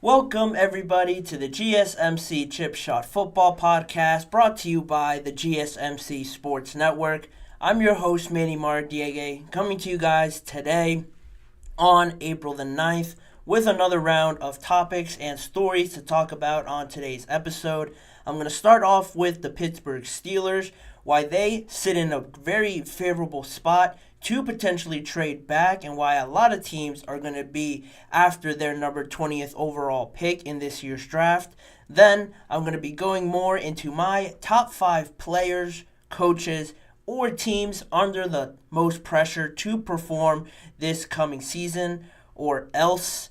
Welcome, everybody, to the GSMC Chip Shot Football Podcast, brought to you by the GSMC Sports Network. I'm your host, Manny Mardiege, coming to you guys today on April the 9th with another round of topics and stories to talk about on today's episode. I'm going to start off with the Pittsburgh Steelers, why they sit in a very favorable spot to potentially trade back, and why a lot of teams are going to be after their number 20th overall pick in this year's draft. Then I'm going to be going more into my top 5 players, coaches, or teams under the most pressure to perform this coming season or else.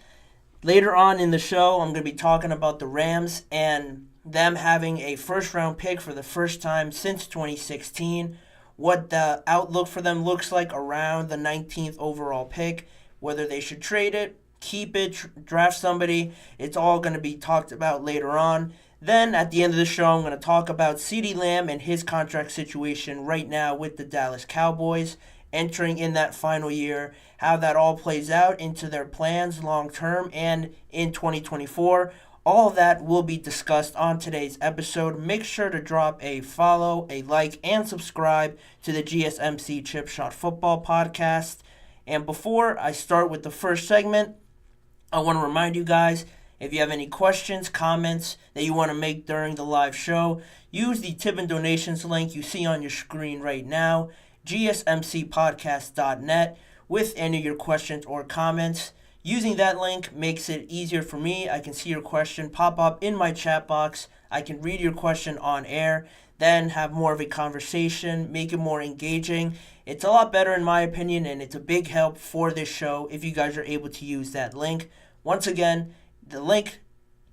Later on in the show, I'm going to be talking about the Rams and them having a first-round pick for the first time since 2016, what the outlook for them looks like around the 19th overall pick, whether they should trade it, keep it, draft somebody. It's all going to be talked about later on. Then at the end of the show, I'm going to talk about CeeDee Lamb and his contract situation right now with the Dallas Cowboys, entering in that final year, how that all plays out into their plans long-term and in 2024. All of that will be discussed on today's episode. Make sure to drop a follow, a like, and subscribe to the GSMC Chip Shot Football Podcast. And before I start with the first segment, I want to remind you guys, if you have any questions, comments that you want to make during the live show, use the tip and donations link you see on your screen right now, gsmcpodcast.net, with any of your questions or comments. Using that link makes it easier for me. I can see your question pop up in my chat box. I can read your question on air, then have more of a conversation, make it more engaging. It's a lot better in my opinion, and it's a big help for this show if you guys are able to use that link. Once again, the link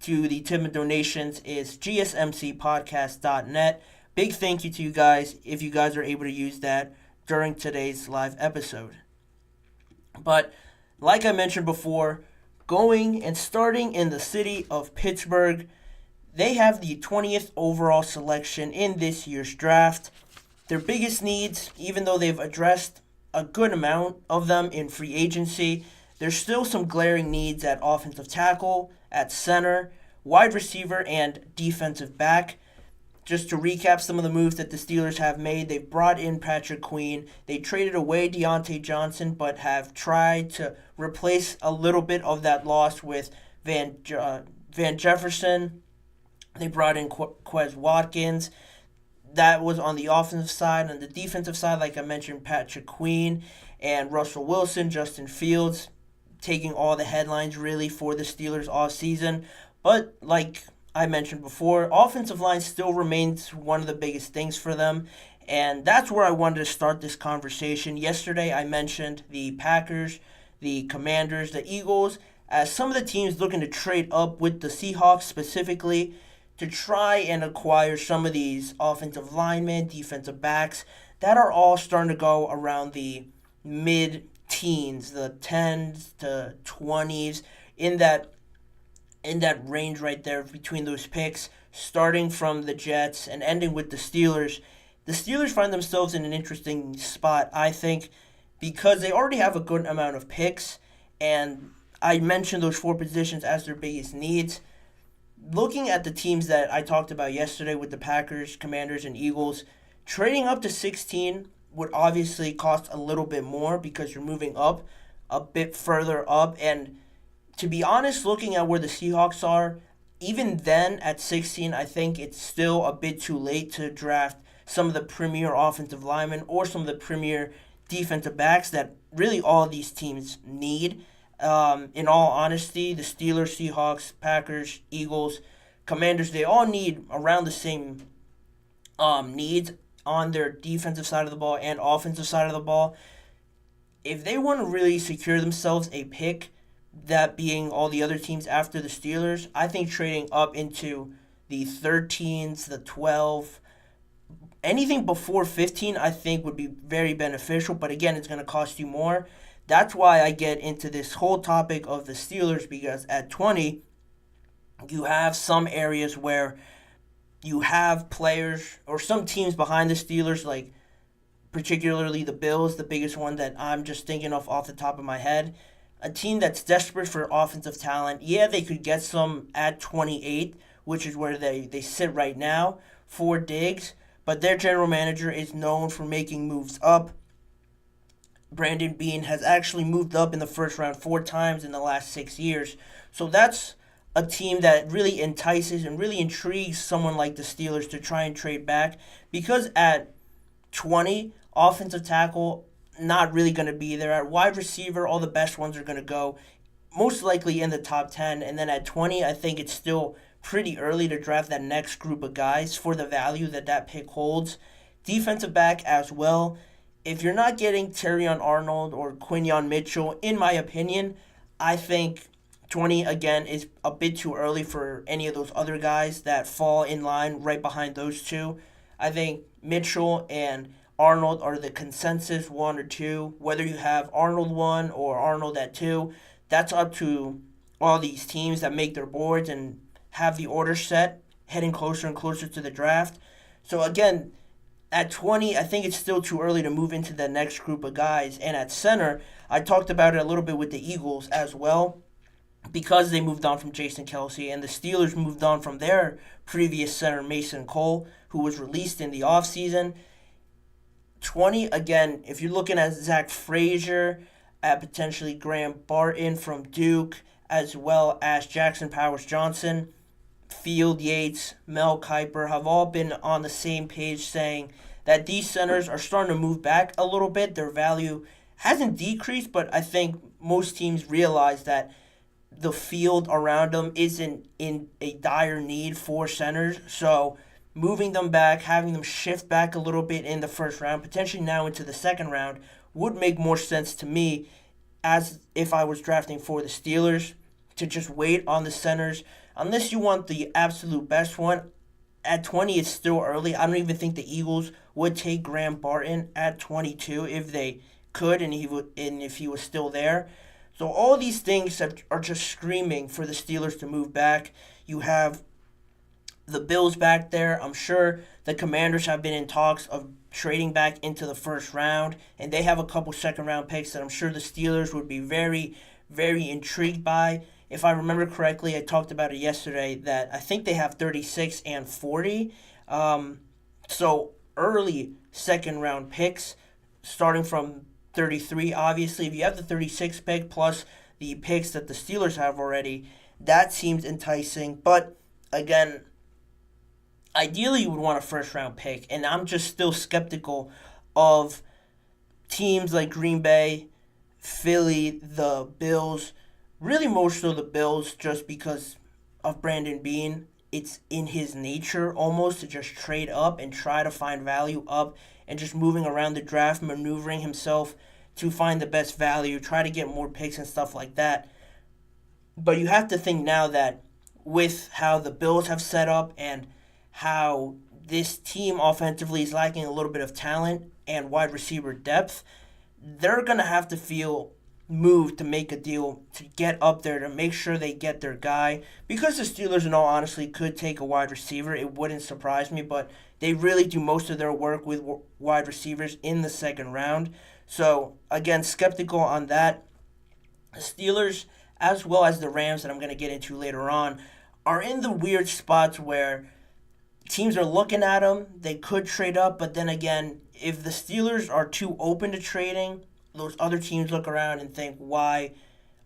to the tip and donations is gsmcpodcast.net. Big thank you to you guys if you guys are able to use that during today's live episode. But like I mentioned before, going and starting in the city of Pittsburgh, they have the 20th overall selection in this year's draft. Their biggest needs, even though they've addressed a good amount of them in free agency, there's still some glaring needs at offensive tackle, at center, wide receiver, and defensive back. Just to recap some of the moves that the Steelers have made, they've brought in Patrick Queen. They traded away Deontay Johnson, but have tried to replace a little bit of that loss with Van Jefferson. They brought in Quez Watkins. That was on the offensive side. On the defensive side, like I mentioned, Patrick Queen and Russell Wilson, Justin Fields, taking all the headlines really for the Steelers all season. But like I mentioned before, offensive line still remains one of the biggest things for them, and that's where I wanted to start this conversation. Yesterday I mentioned the Packers, the Commanders, the Eagles, as some of the teams looking to trade up with the Seahawks specifically to try and acquire some of these offensive linemen, defensive backs that are all starting to go around the mid-teens, the 10s to 20s, in that range right there between those picks, starting from the Jets and ending with the Steelers. The Steelers find themselves in an interesting spot, I think, because they already have a good amount of picks, and I mentioned those 4 positions as their biggest needs. Looking at the teams that I talked about yesterday with the Packers, Commanders, and Eagles, trading up to 16 would obviously cost a little bit more because you're moving up a bit further up, and to be honest, looking at where the Seahawks are, even then at 16, I think it's still a bit too late to draft some of the premier offensive linemen or some of the premier defensive backs that really all of these teams need. In all honesty, the Steelers, Seahawks, Packers, Eagles, Commanders, they all need around the same needs on their defensive side of the ball and offensive side of the ball. If they want to really secure themselves a pick, that being all the other teams after the Steelers, I think trading up into the 13s, the 12, anything before 15, I think would be very beneficial. But again, it's going to cost you more. That's why I get into this whole topic of the Steelers, because at 20, you have some areas where you have players or some teams behind the Steelers, like particularly the Bills, the biggest one that I'm just thinking of off the top of my head. a team that's desperate for offensive talent. Yeah, they could get some at 28, which is where they sit right now for Diggs, but their general manager is known for making moves up. Brandon Beane has actually moved up in the first round 4 times in the last 6 years. So that's a team that really entices and really intrigues someone like the Steelers to try and trade back, because at 20, offensive tackle, not really going to be there. At wide receiver, all the best ones are going to go most likely in the top 10. And then at 20, I think it's still pretty early to draft that next group of guys for the value that pick holds. Defensive back as well. If you're not getting Terrion Arnold or Quinyon Mitchell, in my opinion, I think 20, again, is a bit too early for any of those other guys that fall in line right behind those two. I think Mitchell and Arnold are the consensus 1 or 2. Whether you have Arnold 1 or Arnold at 2, that's up to all these teams that make their boards and have the order set heading closer and closer to the draft. So again, at 20, I think it's still too early to move into the next group of guys. And at center, I talked about it a little bit with the Eagles as well, because they moved on from Jason Kelce, and the Steelers moved on from their previous center, Mason Cole, who was released in the offseason. 20, again, if you're looking at Zach Frazier, at potentially Graham Barton from Duke, as well as Jackson Powers Johnson, Field Yates, Mel Kiper have all been on the same page saying that these centers are starting to move back a little bit. Their value hasn't decreased, but I think most teams realize that the field around them isn't in a dire need for centers. So moving them back, having them shift back a little bit in the first round, potentially now into the second round, would make more sense to me, as if I was drafting for the Steelers, to just wait on the centers. Unless you want the absolute best one, at 20 it's still early. I don't even think the Eagles would take Graham Barton at 22 if they could, and if he was still there. So all these things are just screaming for the Steelers to move back. You have the Bills back there. I'm sure the Commanders have been in talks of trading back into the first round, and they have a couple second-round picks that I'm sure the Steelers would be very, very intrigued by. If I remember correctly, I talked about it yesterday, that I think they have 36 and 40. So early second-round picks, starting from 33, obviously. If you have the 36 pick plus the picks that the Steelers have already, that seems enticing. But, again, ideally you would want a first-round pick, and I'm just still skeptical of teams like Green Bay, Philly, the Bills, really more so the Bills, just because of Brandon Beane. It's in his nature almost to just trade up and try to find value up, and just moving around the draft, maneuvering himself to find the best value, try to get more picks and stuff like that. But you have to think now that with how the Bills have set up and how this team offensively is lacking a little bit of talent and wide receiver depth, they're going to have to feel moved to make a deal to get up there, to make sure they get their guy. Because the Steelers, in all honesty, could take a wide receiver, it wouldn't surprise me, but they really do most of their work with wide receivers in the second round. So, again, skeptical on that. The Steelers, as well as the Rams, that I'm going to get into later on, are in the weird spots where teams are looking at them. They could trade up, but then again, if the Steelers are too open to trading, those other teams look around and think, why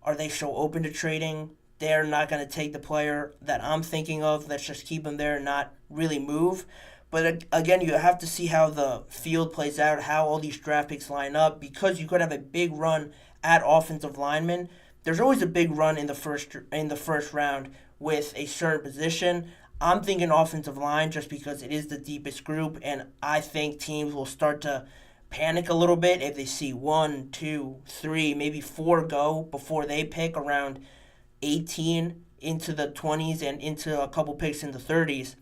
are they so open to trading? They're not going to take the player that I'm thinking of. Let's just keep him there and not really move. But again, you have to see how the field plays out, how all these draft picks line up, because you could have a big run at offensive linemen. There's always a big run in the first round with a certain position. I'm thinking offensive line just because it is the deepest group, and I think teams will start to panic a little bit if they see 1, 2, 3, maybe 4 go before they pick around 18 into the 20s and into a couple picks in the 30s.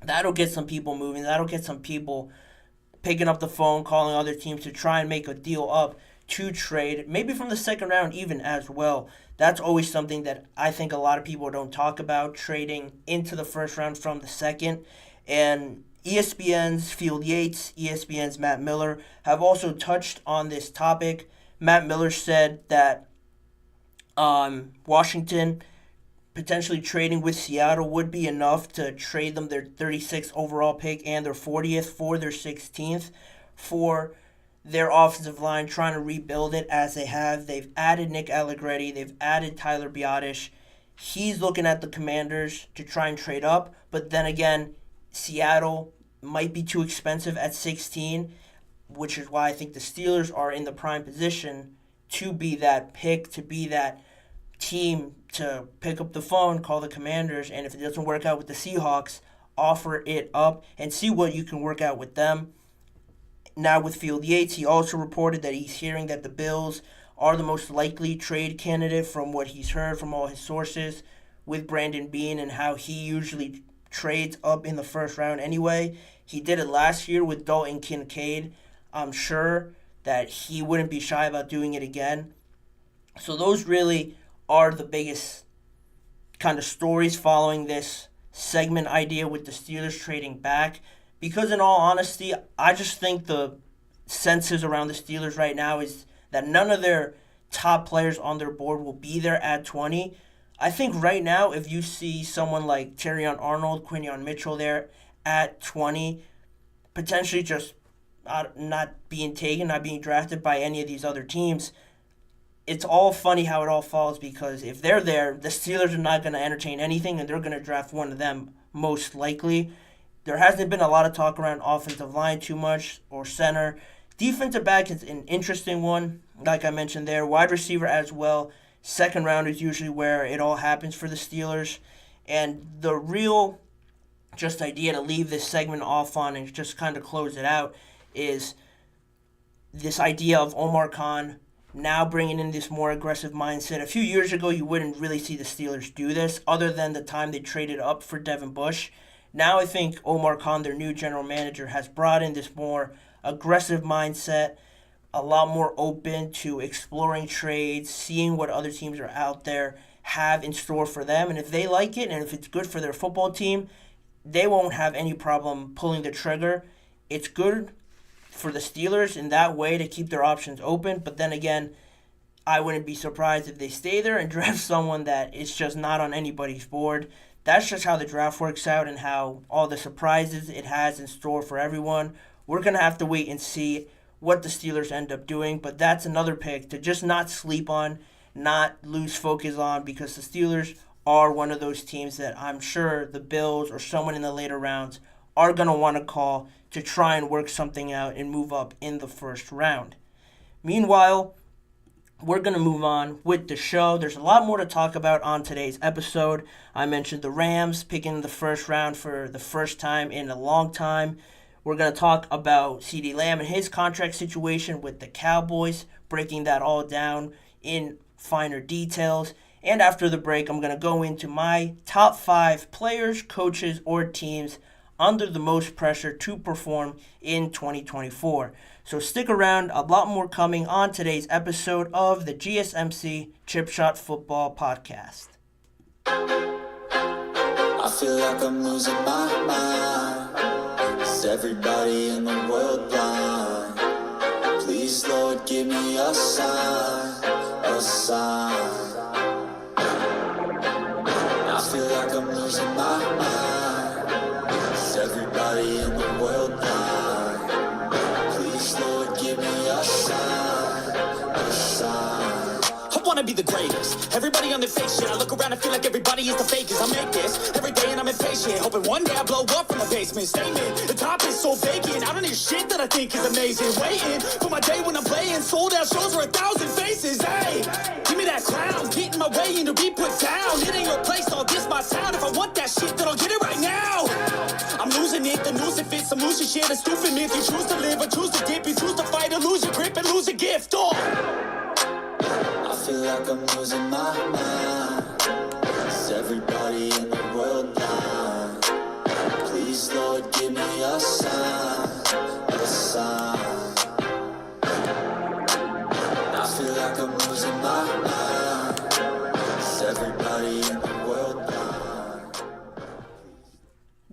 That'll get some people moving. That'll get some people picking up the phone, calling other teams to try and make a deal up to trade, maybe from the second round even as well. That's always something that I think a lot of people don't talk about, trading into the first round from the second. And ESPN's Field Yates, ESPN's Matt Miller have also touched on this topic. Matt Miller said that Washington potentially trading with Seattle would be enough to trade them their 36th overall pick and their 40th for their 16th for their offensive line, trying to rebuild it as they have. They've added Nick Allegretti. They've added Tyler Biotish. He's looking at the Commanders to try and trade up. But then again, Seattle might be too expensive at 16, which is why I think the Steelers are in the prime position to be that pick, to be that team to pick up the phone, call the Commanders, and if it doesn't work out with the Seahawks, offer it up and see what you can work out with them. Now with Field Yates, he also reported that he's hearing that the Bills are the most likely trade candidate from what he's heard from all his sources with Brandon Beane and how he usually trades up in the first round anyway. He did it last year with Dalton Kincaid. I'm sure that he wouldn't be shy about doing it again. So those really are the biggest kind of stories following this segment idea with the Steelers trading back. Because in all honesty, I just think the census around the Steelers right now is that none of their top players on their board will be there at 20. I think right now, if you see someone like Terrion Arnold, Quinion Mitchell there at 20, potentially just not being taken, not being drafted by any of these other teams, it's all funny how it all falls, because if they're there, the Steelers are not going to entertain anything, and they're going to draft one of them most likely. There hasn't been a lot of talk around offensive line too much, or center. Defensive back is an interesting one, like I mentioned there. Wide receiver as well. Second round is usually where it all happens for the Steelers. And the real just idea to leave this segment off on and just kind of close it out is this idea of Omar Khan now bringing in this more aggressive mindset. A few years ago, you wouldn't really see the Steelers do this, other than the time they traded up for Devin Bush. Now I think Omar Khan, their new general manager, has brought in this more aggressive mindset, a lot more open to exploring trades, seeing what other teams are out there have in store for them. And if they like it and if it's good for their football team, they won't have any problem pulling the trigger. It's good for the Steelers in that way to keep their options open. But then again, I wouldn't be surprised if they stay there and draft someone that is just not on anybody's board. That's just how the draft works out and how all the surprises it has in store for everyone. We're going to have to wait and see what the Steelers end up doing. But that's another pick to just not sleep on, not lose focus on, because the Steelers are one of those teams that I'm sure the Bills or someone in the later rounds are going to want to call to try and work something out and move up in the first round. Meanwhile, we're going to move on with the show. There's a lot more to talk about on today's episode. I mentioned the Rams picking the first round for the first time in a long time. We're going to talk about CeeDee Lamb and his contract situation with the Cowboys, breaking that all down in finer details. And after the break, I'm going to go into my top 5 players, coaches, or teams under the most pressure to perform in 2024. So stick around, a lot more coming on today's episode of the GSMC Chip Shot Football Podcast. I feel like I'm losing my mind. Is everybody in the world blind? Please, Lord, give me a sign, a sign. I feel like I'm losing my mind. Is everybody in the world blind? Please, Lord, give me a sign, a sign. I wanna be the greatest. Everybody on their fake shit. I look around and feel like everybody is the fakest. I make this every day and I'm impatient, hoping one day I blow up from the basement. Statement, the top is so vacant. I don't hear shit that I think is amazing. Waiting for my day when I'm playing sold out shows for 1,000 faces. Hey, give me that crown, get in my way and to be put down. It ain't your place, all this my sound. If I want that shit, then I'll get it right now. I'm losing it, the noose it fits. I'm losing shit, a stupid myth. You choose to live or choose to dip. You choose to fight or lose your grip and lose a gift. I feel like I'm losing my mind. Is everybody in the world blind? Please, Lord, give me a sign, a sign. I feel like I'm losing my mind. Is everybody in the world blind?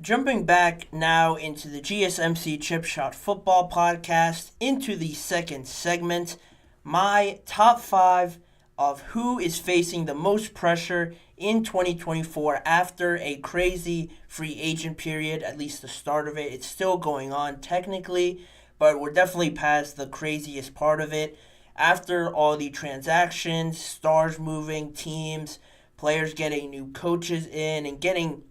Jumping back now into the GSMC Chip Shot Football Podcast, into the second segment, my top 5 of who is facing the most pressure in 2024 after a crazy free agent period, at least the start of it. It's still going on technically, but we're definitely past the craziest part of it. After all the transactions, stars moving, teams, players getting new coaches in, and getting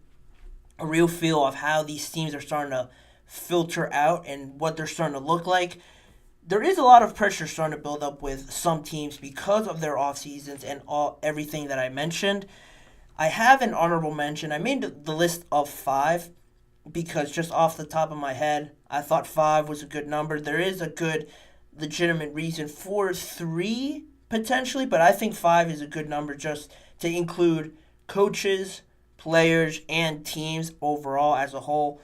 a real feel of how these teams are starting to filter out and what they're starting to look like, there is a lot of pressure starting to build up with some teams because of their off seasons and everything that I mentioned. I have an honorable mention. I made the list of 5 because just off the top of my head, I thought 5 was a good number. There is a good legitimate reason for 3 potentially, but I think 5 is a good number just to include coaches, players, and teams overall as a whole.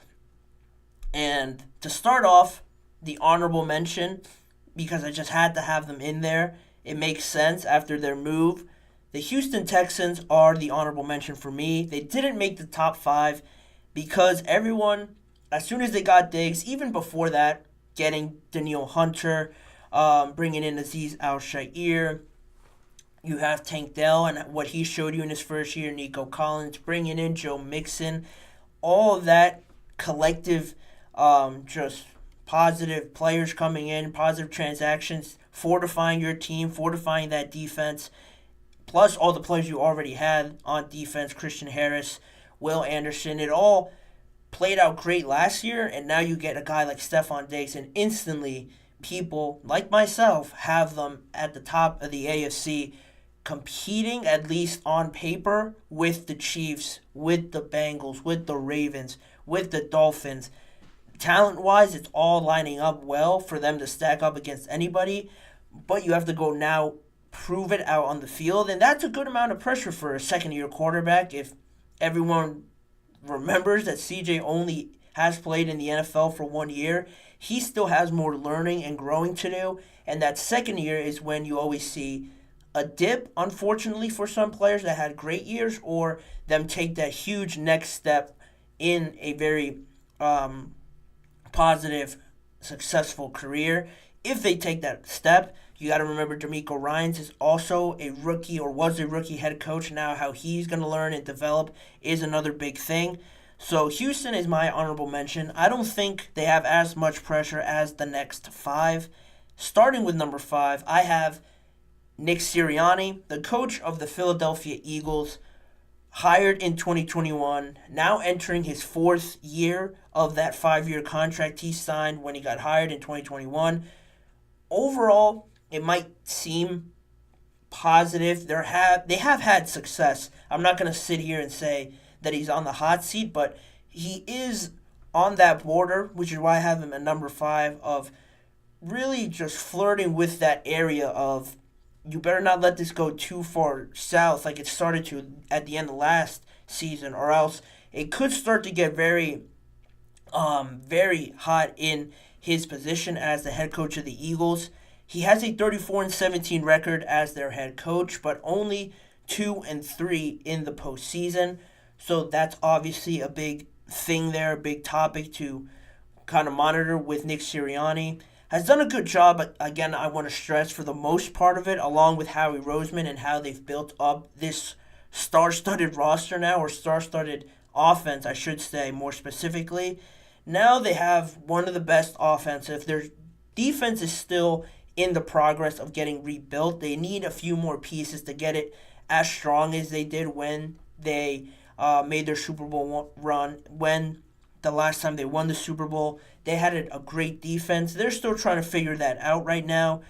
And to start off, the honorable mention, because I just had to have them in there. It makes sense after their move. The Houston Texans are the honorable mention for me. They didn't make the top 5 because everyone, as soon as they got Diggs, even before that, getting Danielle Hunter, bringing in Azeez Al-Shaair, you have Tank Dell and what he showed you in his first year, Nico Collins, bringing in Joe Mixon, all of that collective just positive players coming in, positive transactions, fortifying your team, fortifying that defense, plus all the players you already had on defense, Christian Harris, Will Anderson. It all played out great last year, and now you get a guy like Stephon Diggs, and instantly people like myself have them at the top of the AFC, competing, at least on paper, with the Chiefs, with the Bengals, with the Ravens, with the Dolphins. Talent-wise, it's all lining up well for them to stack up against anybody, but you have to go now prove it out on the field, and that's a good amount of pressure for a second-year quarterback. If everyone remembers that CJ only has played in the NFL for 1 year, he still has more learning and growing to do, and that second year is when you always see a dip, unfortunately, for some players that had great years, or them take that huge next step in a very positive, successful career. If they take that step, you got to remember DeMeco Ryans is also a rookie, or was a rookie head coach. Now how he's going to learn and develop is another big thing. So Houston is my honorable mention. I don't think they have as much pressure as the next 5. Starting with number 5, I have Nick Sirianni, the coach of the Philadelphia Eagles, hired in 2021, now entering his 4th year of that 5-year contract he signed when he got hired in 2021. Overall, it might seem positive. They have had success. I'm not going to sit here and say that he's on the hot seat, but he is on that border, which is why I have him at number 5, of really just flirting with that area of you better not let this go too far south like it started to at the end of last season, or else it could start to get very hot in his position as the head coach of the Eagles. He has a 34-17 record as their head coach, but only 2-3 in the postseason. So that's obviously a big thing there, a big topic to kind of monitor with Nick Sirianni. Has done a good job, but again, I want to stress for the most part of it, along with Howie Roseman and how they've built up this star-studded roster now, or star-studded offense, I should say more specifically. Now they have one of the best offensive. Their defense is still in the progress of getting rebuilt. They need a few more pieces to get it as strong as they did when they made their Super Bowl run, when the last time they won the Super Bowl. They had a great defense. They're still trying to figure that out right now.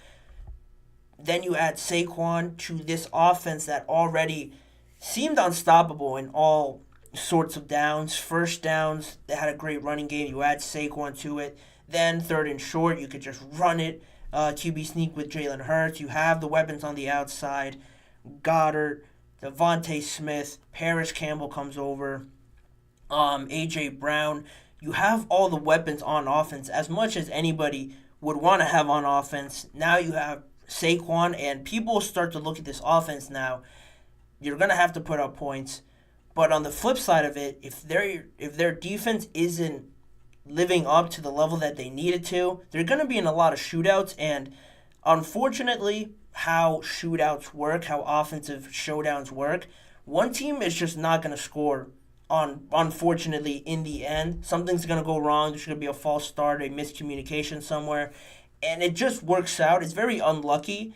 Then you add Saquon to this offense that already seemed unstoppable in all sorts of downs. First downs, they had a great running game. You add Saquon to it. Then 3rd and short, you could just run it. QB sneak with Jalen Hurts. You have the weapons on the outside. Goddard, Devontae Smith, Paris Campbell comes over. A.J. Brown. You have all the weapons on offense, as much as anybody would want to have on offense. Now you have Saquon, and people start to look at this offense now. You're going to have to put up points. But on the flip side of it, if their defense isn't living up to the level that they needed to, they're going to be in a lot of shootouts. And unfortunately, how shootouts work, how offensive showdowns work. One team is just not going to score unfortunately, in the end. Something's going to go wrong. There's going to be a false start, a miscommunication somewhere. And it just works out. It's very unlucky.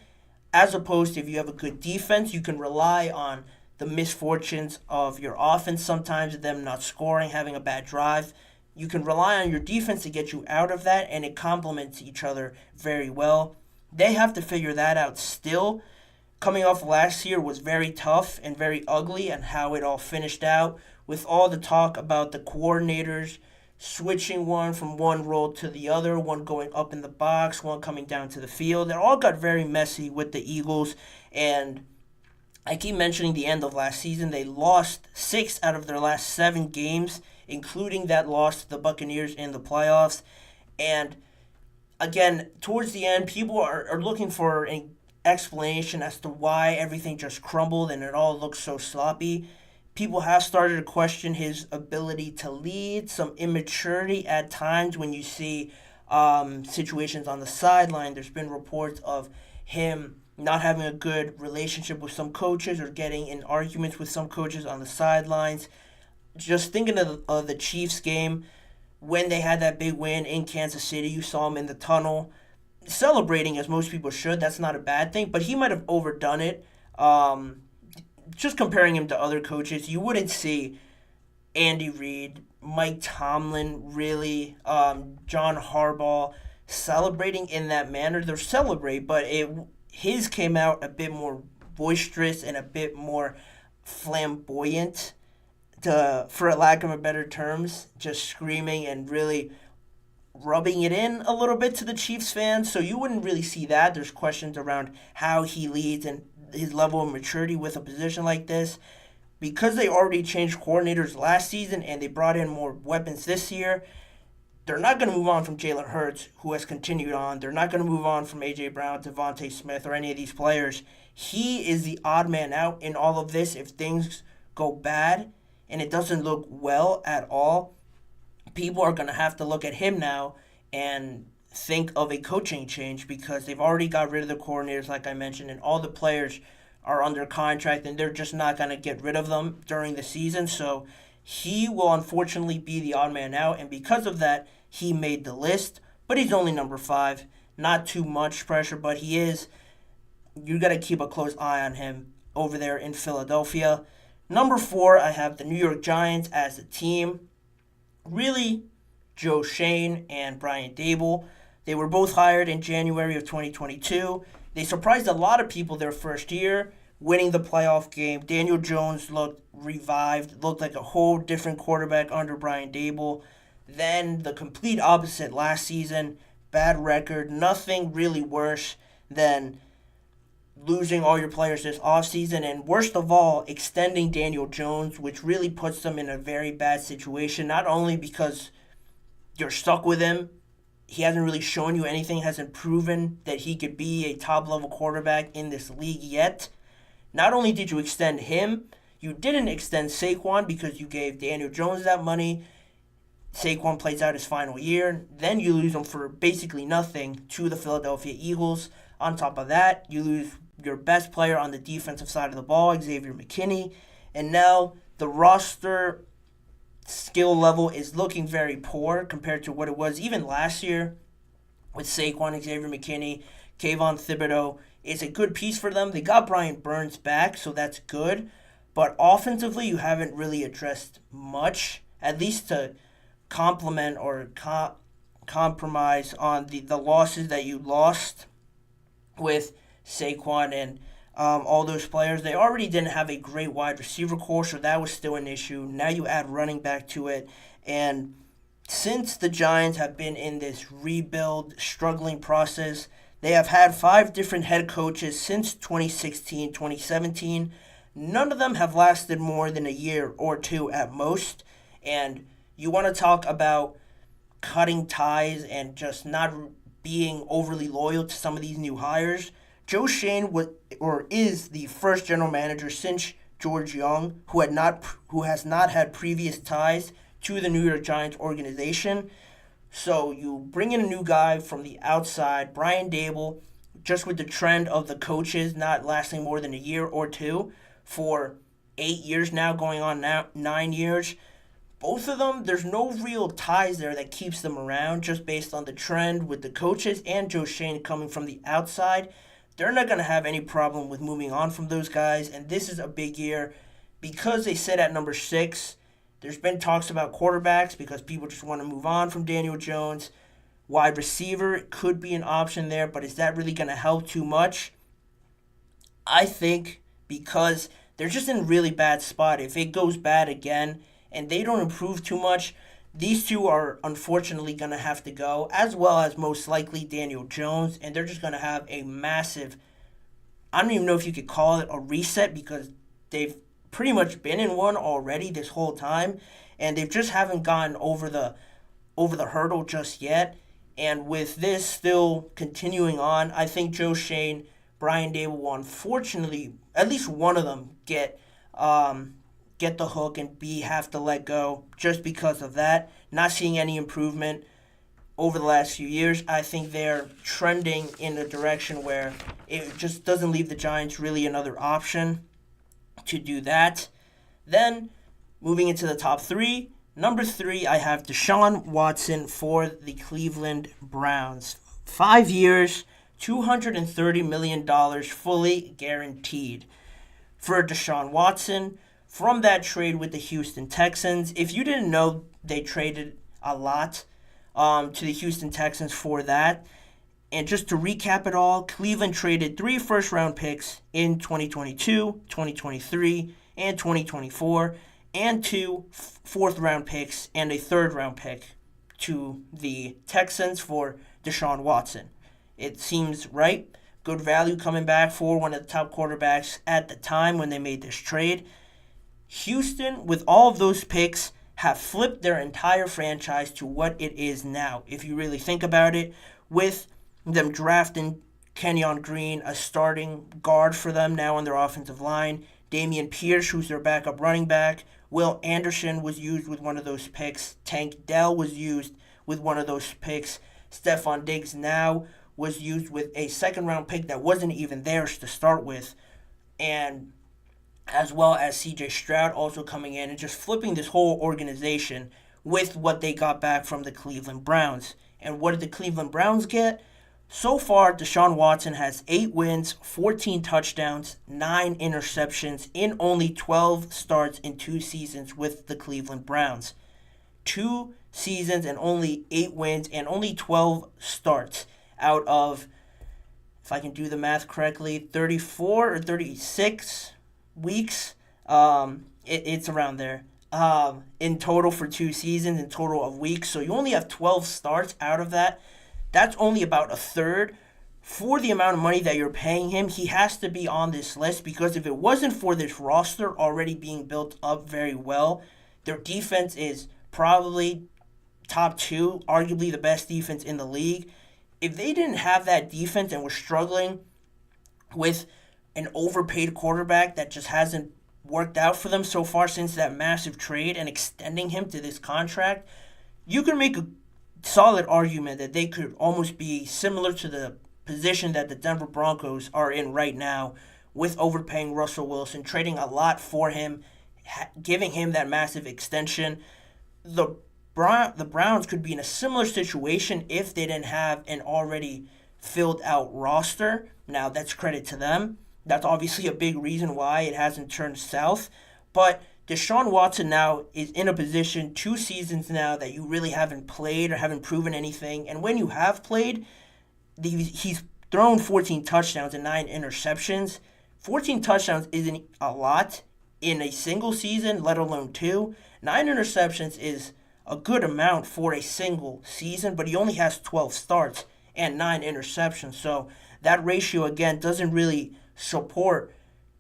As opposed to if you have a good defense, you can rely on the misfortunes of your offense sometimes, them not scoring, having a bad drive. You can rely on your defense to get you out of that, and it complements each other very well. They have to figure that out still. Coming off last year was very tough and very ugly, and how it all finished out with all the talk about the coordinators switching one from one role to the other, one going up in the box, one coming down to the field. It all got very messy with the Eagles, and I keep mentioning the end of last season. They lost 6 out of their last 7 games, including that loss to the Buccaneers in the playoffs. And again, towards the end, people are looking for an explanation as to why everything just crumbled and it all looks so sloppy. People have started to question his ability to lead, some immaturity at times when you see situations on the sideline. There's been reports of him not having a good relationship with some coaches or getting in arguments with some coaches on the sidelines. Just thinking of the Chiefs game, when they had that big win in Kansas City, you saw him in the tunnel celebrating, as most people should. That's not a bad thing, but he might have overdone it. Just comparing him to other coaches, you wouldn't see Andy Reid, Mike Tomlin, really, John Harbaugh celebrating in that manner. They'll celebrate, but his came out a bit more boisterous and a bit more flamboyant, for lack of a better terms, just screaming and really rubbing it in a little bit to the Chiefs fans. So you wouldn't really see that. There's questions around how he leads and his level of maturity with a position like this. Because they already changed coordinators last season and they brought in more weapons this year, they're not going to move on from Jalen Hurts, who has continued on. They're not going to move on from A.J. Brown, Devontae Smith, or any of these players. He is the odd man out in all of this. If things go bad and it doesn't look well at all, people are going to have to look at him now and think of a coaching change, because they've already got rid of the coordinators, like I mentioned, and all the players are under contract, and they're just not going to get rid of them during the season. So he will unfortunately be the odd man out, and because of that, he made the list. But he's only number 5. Not too much pressure, but he is. You got to keep a close eye on him over there in Philadelphia. Number 4, I have the New York Giants as a team. Really, JioSaavn and Brian Daboll. They were both hired in January of 2022. They surprised a lot of people their first year, winning the playoff game. Daniel Jones looked revived, looked like a whole different quarterback under Brian Daboll. Then the complete opposite last season, bad record, nothing really worse than losing all your players this offseason, and worst of all, extending Daniel Jones, which really puts them in a very bad situation, not only because you're stuck with him, he hasn't really shown you anything, hasn't proven that he could be a top-level quarterback in this league yet. Not only did you extend him, you didn't extend Saquon because you gave Daniel Jones that money. Saquon plays out his final year. Then you lose him for basically nothing to the Philadelphia Eagles. On top of that, you lose your best player on the defensive side of the ball, Xavier McKinney. And now the roster skill level is looking very poor compared to what it was even last year with Saquon, Xavier McKinney, Kayvon Thibodeau. It's a good piece for them. They got Brian Burns back, so that's good. But offensively, you haven't really addressed much, at least to complement or compromise on the losses that you lost with Saquon and all those players. They already didn't have a great wide receiver core, so that was still an issue. Now you add running back to it. And since the Giants have been in this rebuild, struggling process, they have had 5 different head coaches since 2016, 2017. None of them have lasted more than a year or 2 at most. And you want to talk about cutting ties and just not being overly loyal to some of these new hires. JioSaavn is the first general manager since George Young who has not had previous ties to the New York Giants organization. So you bring in a new guy from the outside, Brian Daboll, just with the trend of the coaches not lasting more than a year or two for 8 years now, going on now 9 years, both of them, there's no real ties there that keeps them around just based on the trend with the coaches and Joe Schoen coming from the outside. They're not going to have any problem with moving on from those guys, and this is a big year because they sit at number 6. There's been talks about quarterbacks because people just want to move on from Daniel Jones. Wide receiver could be an option there, but is that really going to help too much? I think because they're just in a really bad spot. If it goes bad again and they don't improve too much, these two are unfortunately going to have to go, as well as most likely Daniel Jones, and they're just going to have a massive, I don't even know if you could call it a reset because they've pretty much been in one already this whole time, and they just haven't gotten over the hurdle just yet. And with this still continuing on, I think Joe Schoen, Brian Dable will unfortunately, at least one of them, get the hook and have to let go just because of that. Not seeing any improvement over the last few years. I think they're trending in a direction where it just doesn't leave the Giants really another option to do that. Then, moving into the top 3, number 3, I have Deshaun Watson for the Cleveland Browns. 5 years, $230 million fully guaranteed for Deshaun Watson from that trade with the Houston Texans. If you didn't know, they traded a lot to the Houston Texans for that. And just to recap it all, Cleveland traded 3 first-round picks in 2022, 2023, and 2024, and 2 fourth-round picks and a third-round pick to the Texans for Deshaun Watson. It seems right. Good value coming back for one of the top quarterbacks at the time when they made this trade. Houston, with all of those picks, have flipped their entire franchise to what it is now. If you really think about it, with them drafting Kenyon Green, a starting guard for them now on their offensive line, Dameon Pierce, who's their backup running back, Will Anderson was used with one of those picks, Tank Dell was used with one of those picks, Stephon Diggs now was used with a second-round pick that wasn't even theirs to start with, and as well as C.J. Stroud also coming in and just flipping this whole organization with what they got back from the Cleveland Browns. And what did the Cleveland Browns get? So far, Deshaun Watson has 8 wins, 14 touchdowns, 9 interceptions in only 12 starts in 2 seasons with the Cleveland Browns. 2 seasons and only 8 wins and only 12 starts out of, if I can do the math correctly, 34 or 36 weeks. It's around there. In total for 2 seasons, in total of weeks. So you only have 12 starts out of that. That's only about a third. For the amount of money that you're paying him, he has to be on this list because if it wasn't for this roster already being built up very well, their defense is probably top 2, arguably the best defense in the league. If they didn't have that defense and were struggling with an overpaid quarterback that just hasn't worked out for them so far since that massive trade and extending him to this contract, you can make a solid argument that they could almost be similar to the position that the Denver Broncos are in right now with overpaying Russell Wilson, trading a lot for him, giving him that massive extension. The Browns could be in a similar situation if they didn't have an already filled out roster. Now, that's credit to them. That's obviously a big reason why it hasn't turned south. But Deshaun Watson now is in a position 2 seasons now that you really haven't played or haven't proven anything. And when you have played, he's thrown 14 touchdowns and 9 interceptions. 14 touchdowns isn't a lot in a single season, let alone 2. 9 interceptions is a good amount for a single season, but he only has 12 starts and 9 interceptions. So that ratio, again, doesn't really support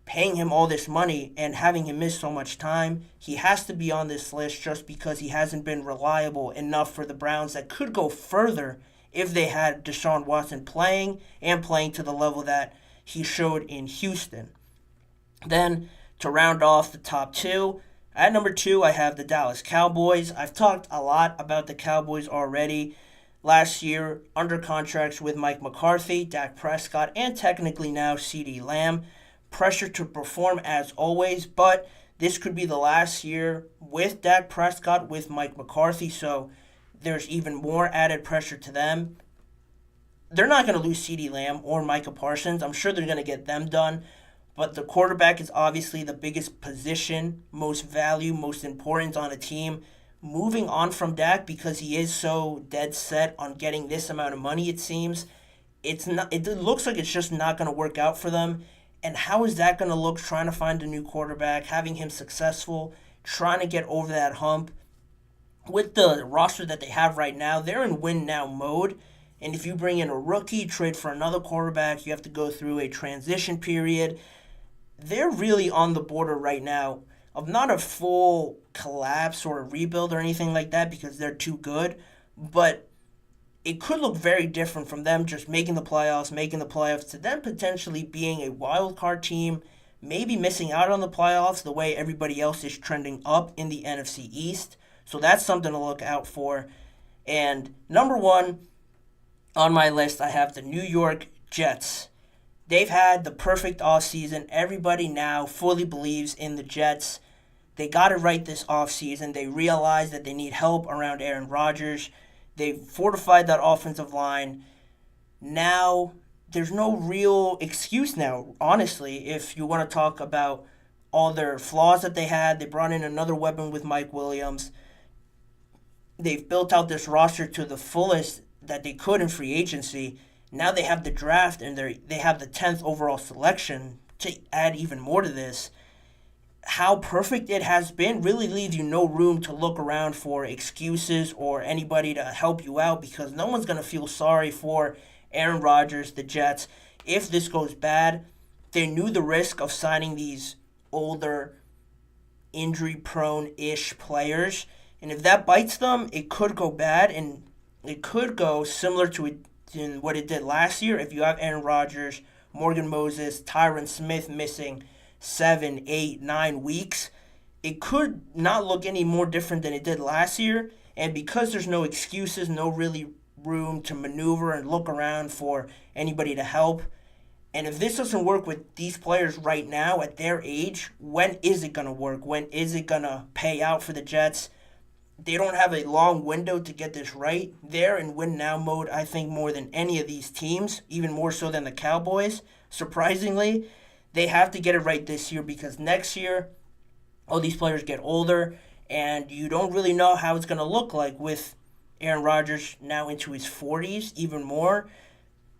paying him all this money and having him miss so much time. He has to be on this list just because he hasn't been reliable enough for the Browns that could go further if they had Deshaun Watson playing and playing to the level that he showed in Houston. Then, to round off the top 2, at number 2, I have the Dallas Cowboys. I've talked a lot about the Cowboys already. last year under contracts with Mike McCarthy, Dak Prescott, and technically now CeeDee Lamb. Pressure to perform as always, but this could be the last year with Dak Prescott, with Mike McCarthy, so there's even more added pressure to them. They're not going to lose CeeDee Lamb or Micah Parsons. I'm sure they're going to get them done. But the quarterback is obviously the biggest position, most value, most important on a team. Moving on from Dak because he is so dead set on getting this amount of money, it seems, it looks like it's just not going to work out for them. And how is that going to look trying to find a new quarterback, having him successful, trying to get over that hump? With the roster that they have right now, they're in win-now mode. And if you bring in a rookie, trade for another quarterback, you have to go through a transition period. They're really on the border right now of not a full collapse or a rebuild or anything like that because they're too good. But it could look very different from them just making the playoffs, to them potentially being a wild card team, maybe missing out on the playoffs the way everybody else is trending up in the NFC East. So that's something to look out for. And number one on my list, I have the New York Jets. They've had the perfect offseason. Everybody now fully believes in the Jets. They got it right this offseason. They realized that they need help around Aaron Rodgers. They've fortified that offensive line. Now, there's no real excuse now, honestly, if you want to talk about all their flaws that they had. They brought in another weapon with Mike Williams. They've built out this roster to the fullest that they could in free agency. Now they have the draft and they have the 10th overall selection to add even more to this. How perfect it has been really leaves you no room to look around for excuses or anybody to help you out because no one's going to feel sorry for Aaron Rodgers, the Jets. If this goes bad, they knew the risk of signing these older, injury-prone-ish players. And if that bites them, it could go bad, and it could go similar to what it did last year if you have Aaron Rodgers, Morgan Moses, Tyron Smith missing 7, 8, 9 weeks. It could not look any more different than it did last year. And because there's no excuses, no really room to maneuver and look around for anybody to help. And if this doesn't work with these players right now at their age, when is it going to work? When is it going to pay out for the Jets? They don't have a long window to get this right. They're in win-now mode, I think, more than any of these teams, even more so than the Cowboys. Surprisingly, they have to get it right this year because next year, all these players get older, and you don't really know how it's going to look like with Aaron Rodgers now into his 40s, even more.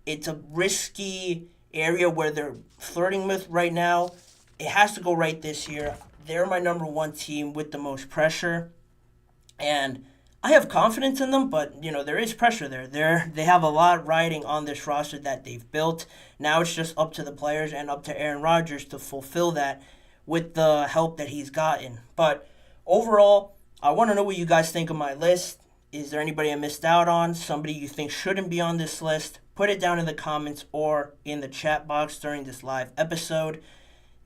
It's a risky area where they're flirting with right now. It has to go right this year. They're my number one team with the most pressure. And I have confidence in them, but, there is pressure there. They have a lot riding on this roster that they've built. Now it's just up to the players and up to Aaron Rodgers to fulfill that with the help that he's gotten. But overall, I want to know what you guys think of my list. Is there anybody I missed out on? Somebody you think shouldn't be on this list? Put it down in the comments or in the chat box during this live episode.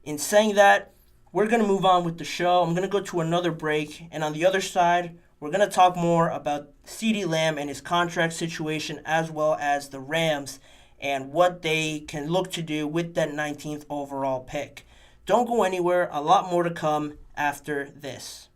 In saying that, we're going to move on with the show. I'm going to go to another break. And on the other side, we're going to talk more about CeeDee Lamb and his contract situation, as well as the Rams and what they can look to do with that 19th overall pick. Don't go anywhere. A lot more to come after this.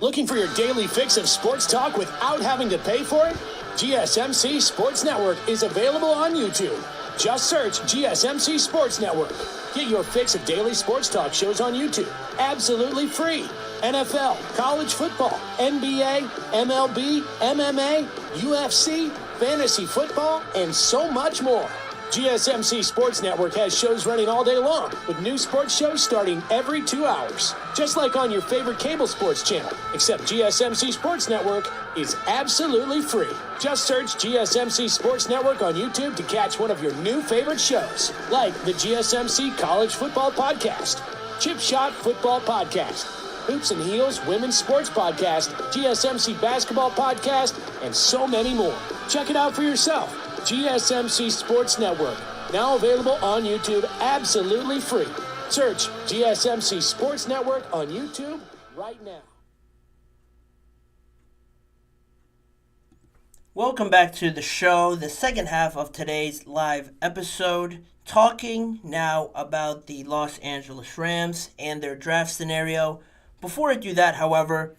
Looking for your daily fix of sports talk without having to pay for it? GSMC Sports Network is available on YouTube. Just search GSMC Sports Network. Get your fix of daily sports talk shows on YouTube. Absolutely free. NFL, college football, NBA, MLB, MMA, UFC, fantasy football, and so much more. GSMC Sports Network has shows running all day long, with new sports shows starting every 2 hours. Just like on your favorite cable sports channel, except GSMC Sports Network is absolutely free. Just search GSMC Sports Network on YouTube to catch one of your new favorite shows, like the GSMC College Football Podcast, Chip Shot Football Podcast, Hoops and Heels Women's Sports Podcast, GSMC Basketball Podcast, and so many more. Check it out for yourself. GSMC Sports Network, now available on YouTube absolutely free. Search GSMC Sports Network on YouTube right now. Welcome back to the show, the second half of today's live episode, talking now about the Los Angeles Rams and their draft scenario. Before I do that, however,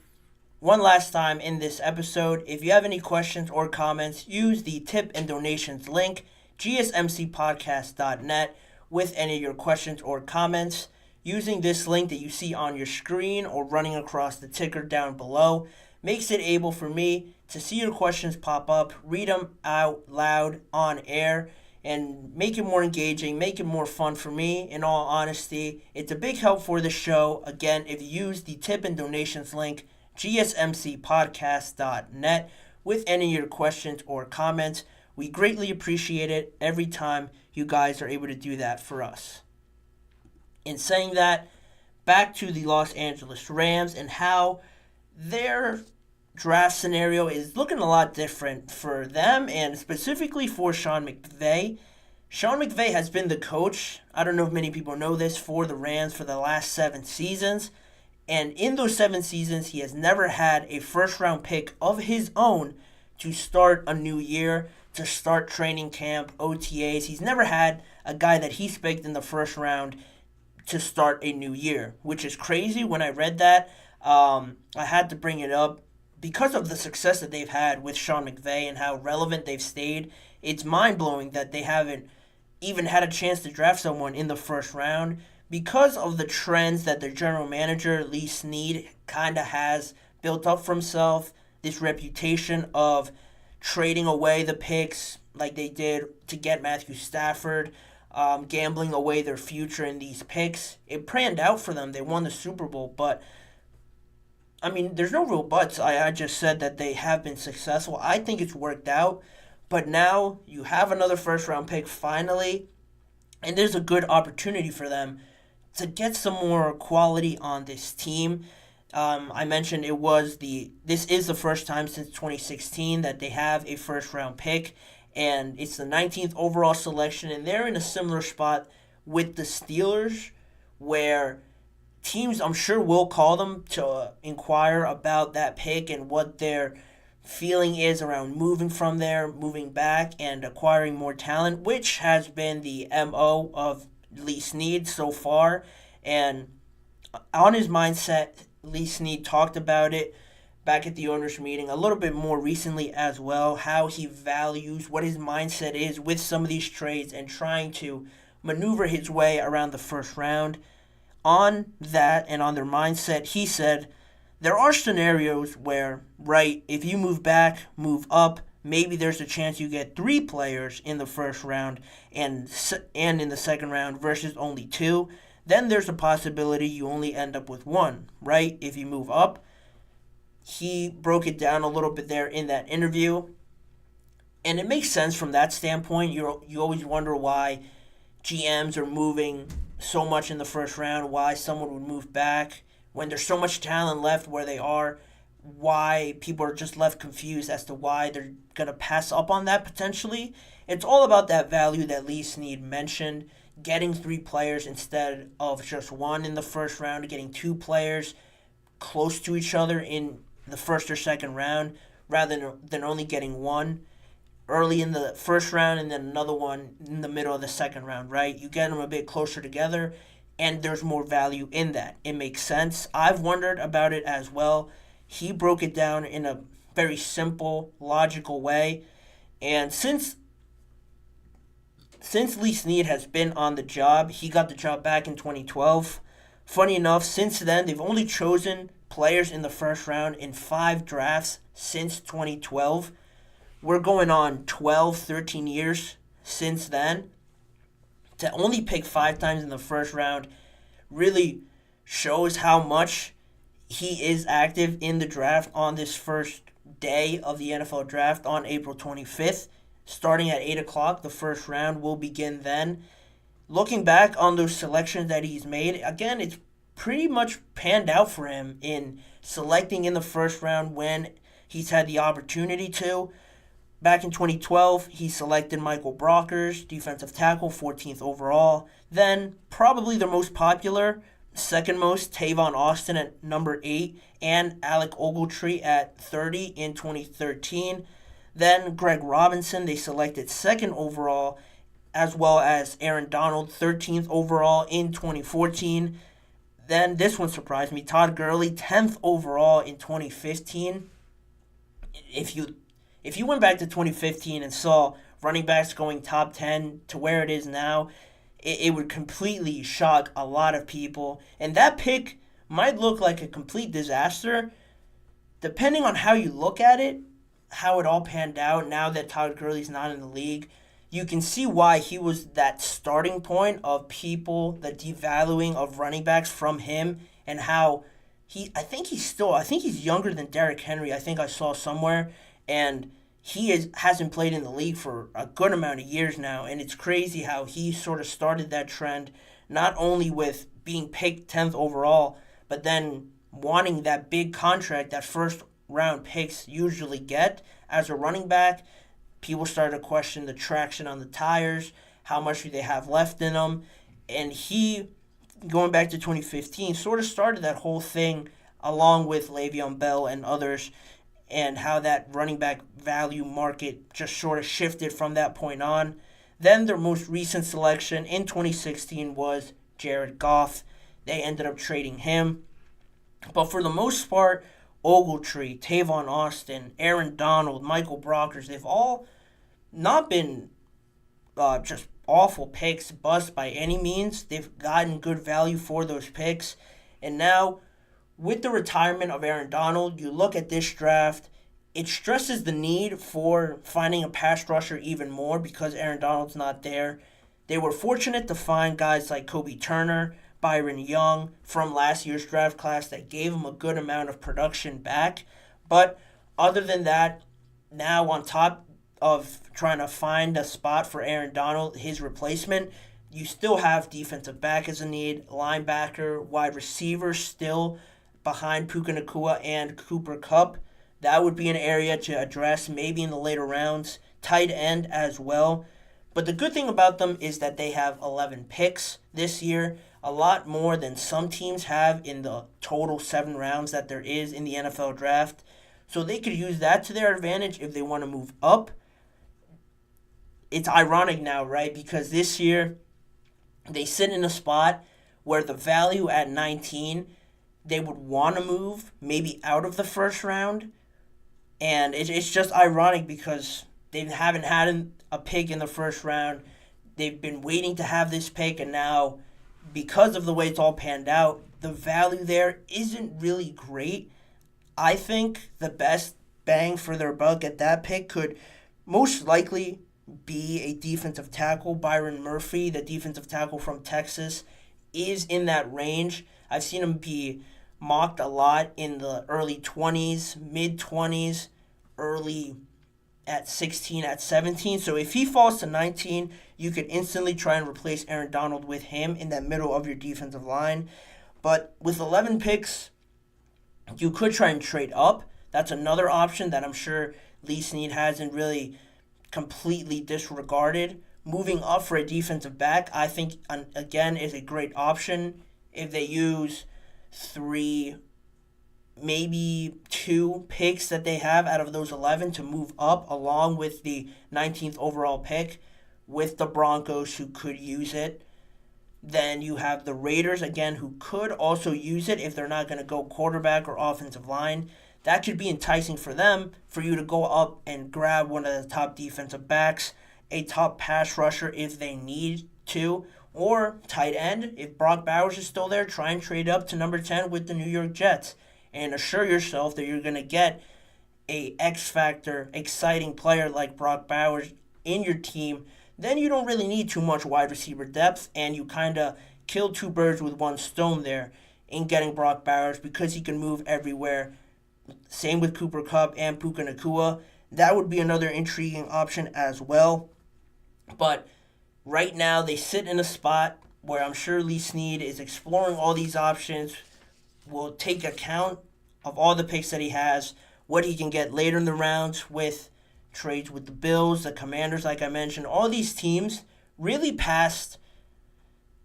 one last time in this episode, if you have any questions or comments, use the tip and donations link, gsmcpodcast.net, with any of your questions or comments. Using this link that you see on your screen or running across the ticker down below makes it able for me to see your questions pop up, read them out loud on air, and make it more engaging, make it more fun for me. In all honesty, it's a big help for the show. Again, if you use the tip and donations link, gsmcpodcast.net, with any of your questions or comments, we greatly appreciate it every time you guys are able to do that for us. In saying that, back to the Los Angeles Rams and how their draft scenario is looking a lot different for them and specifically for Sean McVay. Sean McVay has been the coach, I don't know if many people know this, for the Rams for the last 7 seasons. And in those 7 seasons, he has never had a first-round pick of his own to start a new year, to start training camp, OTAs. He's never had a guy that he picked in the first round to start a new year, which is crazy. When I read that, I had to bring it up because of the success that they've had with Sean McVay and how relevant they've stayed. It's mind-blowing that they haven't even had a chance to draft someone in the first round because of the trends that their general manager, Lee Snead, kind of has built up for himself, this reputation of trading away the picks like they did to get Matthew Stafford, gambling away their future in these picks. It panned out for them. They won the Super Bowl, but I mean, there's no real buts. I just said that they have been successful. I think it's worked out, but now you have another first-round pick finally, and there's a good opportunity for them to get some more quality on this team. I mentioned this is the first time since 2016 that they have a first-round pick, and it's the 19th overall selection, and they're in a similar spot with the Steelers, where teams, I'm sure, will call them to inquire about that pick and what their feeling is around moving from there, moving back, and acquiring more talent, which has been the MO of Lee Snead so far. And on his mindset, Lee Snead talked about it back at the owners' meeting a little bit more recently as well, how he values, what his mindset is with some of these trades and trying to maneuver his way around the first round. On that and on their mindset, he said, there are scenarios where, right, if you move back, move up, maybe there's a chance you get 3 players in the first round and in the second round versus only 2. Then there's a possibility you only end up with 1, right, if you move up. He broke it down a little bit there in that interview, and it makes sense from that standpoint. You always wonder why GMs are moving so much in the first round, why someone would move back when there's so much talent left where they are, why people are just left confused as to why they're going to pass up on that potentially. It's all about that value that Lee Snead mentioned, getting 3 players instead of just 1 in the first round, getting 2 players close to each other in the first or second round rather than only getting 1 early in the first round and then another one in the middle of the second round, right? You get them a bit closer together, and there's more value in that. It makes sense. I've wondered about it as well. He broke it down in a very simple, logical way. And since Lee Snead has been on the job, he got the job back in 2012. Funny enough, since then, they've only chosen players in the first round in 5 drafts since 2012. We're going on 12, 13 years since then. To only pick 5 times in the first round really shows how much he is active in the draft on this first day of the NFL draft on April 25th. Starting at 8 o'clock, the first round will begin then. Looking back on those selections that he's made, again, it's pretty much panned out for him in selecting in the first round when he's had the opportunity to. Back in 2012, he selected Michael Brockers, defensive tackle, 14th overall. Then, probably the most popular, second most, Tavon Austin at number 8, and Alec Ogletree at 30 in 2013. Then Greg Robinson, they selected 2nd overall, as well as Aaron Donald, 13th overall in 2014. Then this one surprised me. Todd Gurley, 10th overall in 2015. If you went back to 2015 and saw running backs going top 10 to where it is now, it would completely shock a lot of people. And that pick might look like a complete disaster. Depending on how you look at it, how it all panned out now that Todd Gurley's not in the league, you can see why he was that starting point of people, the devaluing of running backs from him, and how I think he's younger than Derrick Henry, I think I saw somewhere, and hasn't played in the league for a good amount of years now, and it's crazy how he sort of started that trend, not only with being picked 10th overall, but then wanting that big contract that first round picks usually get as a running back. People started to question the traction on the tires, how much do they have left in them. And he, going back to 2015, sort of started that whole thing along with Le'Veon Bell and others, and how that running back value market just sort of shifted from that point on. Then their most recent selection in 2016 was Jared Goff. They ended up trading him. But for the most part, Ogletree, Tavon Austin, Aaron Donald, Michael Brockers, they've all not been just awful picks, bust by any means. They've gotten good value for those picks. And now, with the retirement of Aaron Donald, you look at this draft, it stresses the need for finding a pass rusher even more because Aaron Donald's not there. They were fortunate to find guys like Kobe Turner, Byron Young from last year's draft class that gave him a good amount of production back. But other than that, now on top of trying to find a spot for Aaron Donald, his replacement, you still have defensive back as a need, linebacker, wide receiver still behind Puka Nacua and Cooper Kupp. That would be an area to address maybe in the later rounds. Tight end as well. But the good thing about them is that they have 11 picks this year, a lot more than some teams have in the total 7 rounds that there is in the NFL draft. So they could use that to their advantage if they want to move up. It's ironic now, right? Because this year they sit in a spot where the value at 19, they would want to move maybe out of the first round. And it's just ironic because they haven't had a pick in the first round. They've been waiting to have this pick, and now, because of the way it's all panned out, the value there isn't really great. I think the best bang for their buck at that pick could most likely be a defensive tackle. Byron Murphy, the defensive tackle from Texas, is in that range. I've seen him be mocked a lot in the early 20s, mid-20s, early at 16, at 17. So if he falls to 19, you could instantly try and replace Aaron Donald with him in that middle of your defensive line. But with 11 picks, you could try and trade up. That's another option that I'm sure Lee Snead hasn't really completely disregarded. Moving up for a defensive back, I think, again, is a great option if they use 3, maybe 2 picks that they have out of those 11 to move up along with the 19th overall pick with the Broncos, who could use it. Then you have the Raiders, again, who could also use it if they're not going to go quarterback or offensive line. That could be enticing for them, for you to go up and grab one of the top defensive backs, a top pass rusher if they need to, or tight end. If Brock Bowers is still there, try and trade up to number 10 with the New York Jets and assure yourself that you're going to get a X-factor, exciting player like Brock Bowers in your team. Then you don't really need too much wide receiver depth, and you kind of kill 2 birds with 1 stone there in getting Brock Bowers because he can move everywhere. Same with Cooper Kupp and Puka Nacua. That would be another intriguing option as well. But right now they sit in a spot where I'm sure Lee Snead is exploring all these options, will take account of all the picks that he has, what he can get later in the rounds with trades with the Bills, the Commanders, like I mentioned. All these teams really past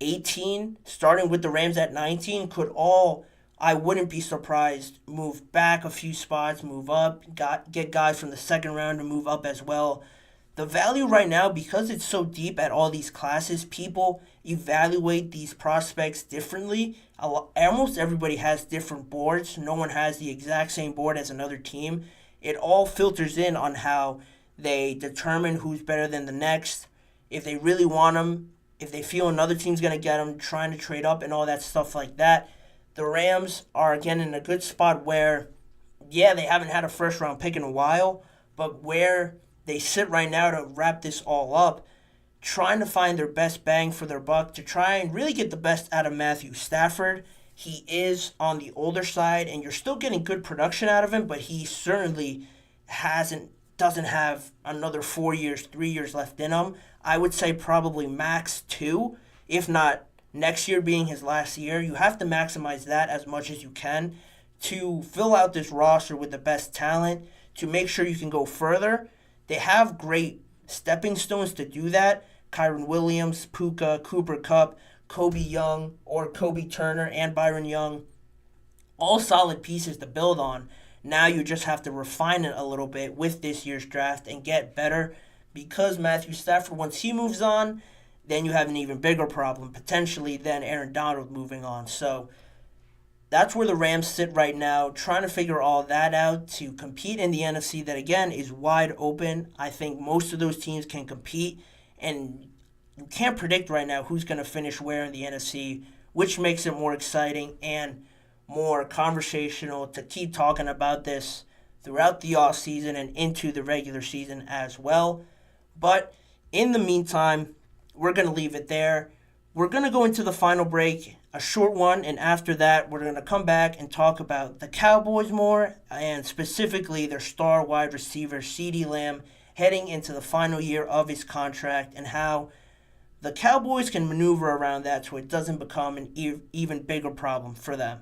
18, starting with the Rams at 19, could all I wouldn't be surprised. Move back a few spots, move up, get guys from the second round to move up as well. The value right now, because it's so deep at all these classes, people evaluate these prospects differently. Almost everybody has different boards. No one has the exact same board as another team. It all filters in on how they determine who's better than the next. If they really want them, if they feel another team's going to get them, trying to trade up and all that stuff like that. The Rams are, again, in a good spot where, yeah, they haven't had a first-round pick in a while, but where they sit right now to wrap this all up, trying to find their best bang for their buck to try and really get the best out of Matthew Stafford. He is on the older side, and you're still getting good production out of him, but he certainly doesn't have another 4 years, 3 years left in him. I would say probably max 2, if not next year being his last year. You have to maximize that as much as you can to fill out this roster with the best talent, to make sure you can go further. They have great stepping stones to do that. Kyron Williams, Puka, Cooper Kupp, Kobe Turner, and Byron Young. All solid pieces to build on. Now you just have to refine it a little bit with this year's draft and get better, because Matthew Stafford, once he moves on, then you have an even bigger problem, potentially, than Aaron Donald moving on. So that's where the Rams sit right now, trying to figure all that out to compete in the NFC that, again, is wide open. I think most of those teams can compete, and you can't predict right now who's going to finish where in the NFC, which makes it more exciting and more conversational to keep talking about this throughout the offseason and into the regular season as well. But in the meantime, we're going to leave it there. We're going to go into the final break, a short one, and after that, we're going to come back and talk about the Cowboys more, and specifically their star wide receiver, CeeDee Lamb, heading into the final year of his contract, and how the Cowboys can maneuver around that so it doesn't become an even bigger problem for them.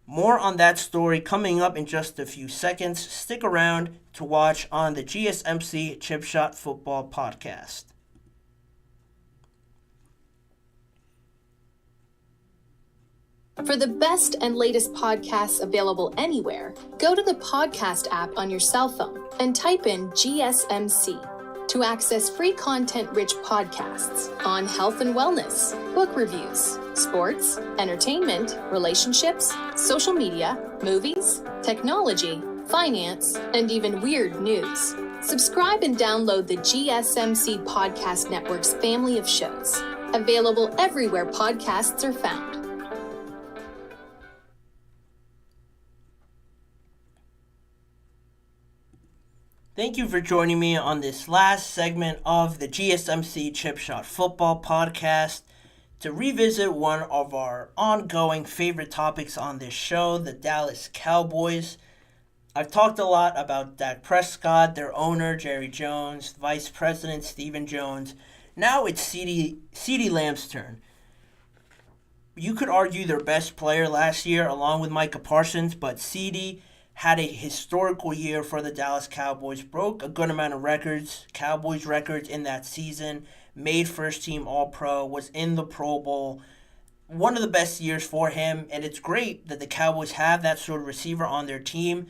More on that story coming up in just a few seconds. Stick around to watch on the GSMC Chip Shot Football Podcast. For the best and latest podcasts available anywhere, go to the podcast app on your cell phone and type in GSMC to access free content-rich podcasts on health and wellness, book reviews, sports, entertainment, relationships, social media, movies, technology, finance, and even weird news. Subscribe and download the GSMC Podcast Network's family of shows, available everywhere podcasts are found. Thank you for joining me on this last segment of the GSMC Chip Shot Football Podcast to revisit one of our ongoing favorite topics on this show, the Dallas Cowboys. I've talked a lot about Dak Prescott, their owner, Jerry Jones, Vice President Stephen Jones. Now it's CeeDee Lamb's turn. You could argue their best player last year along with Micah Parsons, but CeeDee had a historical year for the Dallas Cowboys, broke a good amount of records, Cowboys records in that season, made first-team All-Pro, was in the Pro Bowl. One of the best years for him, and it's great that the Cowboys have that sort of receiver on their team.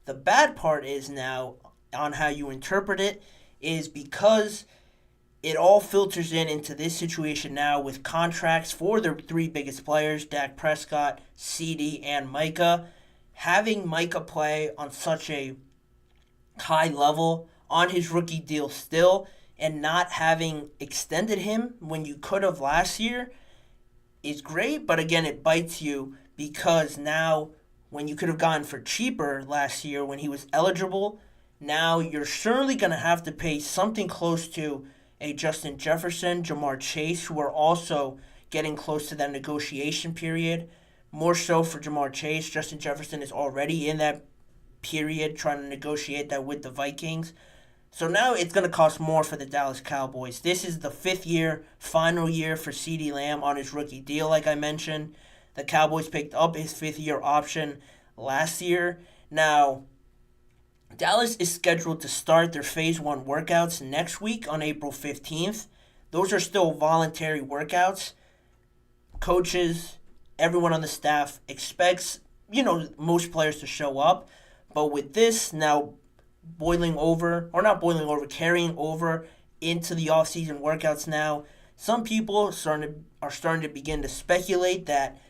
The bad part is now, on how you interpret it, is because it all filters into this situation now with contracts for their three biggest players, Dak Prescott, CeeDee, and Micah. Having Micah play on such a high level on his rookie deal still and not having extended him when you could have last year is great, but again, it bites you because now when you could have gone for cheaper last year when he was eligible, now you're surely going to have to pay something close to a Justin Jefferson, Jamar Chase, who are also getting close to that negotiation period. More so for Jamar Chase. Justin Jefferson is already in that period trying to negotiate that with the Vikings. So now it's going to cost more for the Dallas Cowboys. This is the fifth year, final year for CeeDee Lamb on his rookie deal, like I mentioned. The Cowboys picked up his fifth-year option last year. Now, Dallas is scheduled to start their Phase 1 workouts next week on April 15th. Those are still voluntary workouts. Coaches, everyone on the staff expects most players to show up. But with this now boiling over, or not boiling over, carrying over into the off-season workouts now, some people are starting to begin to speculate that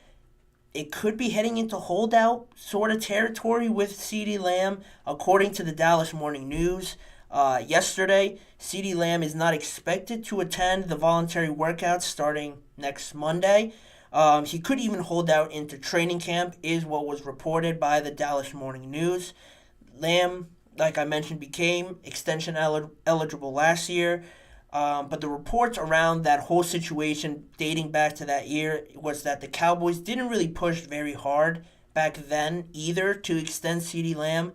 it could be heading into holdout sort of territory with CeeDee Lamb. According to the Dallas Morning News, yesterday, CeeDee Lamb is not expected to attend the voluntary workouts starting next Monday. He could even hold out into training camp, is what was reported by the Dallas Morning News. Lamb, like I mentioned, became extension eligible last year. But the reports around that whole situation dating back to that year was that the Cowboys didn't really push very hard back then either to extend CeeDee Lamb.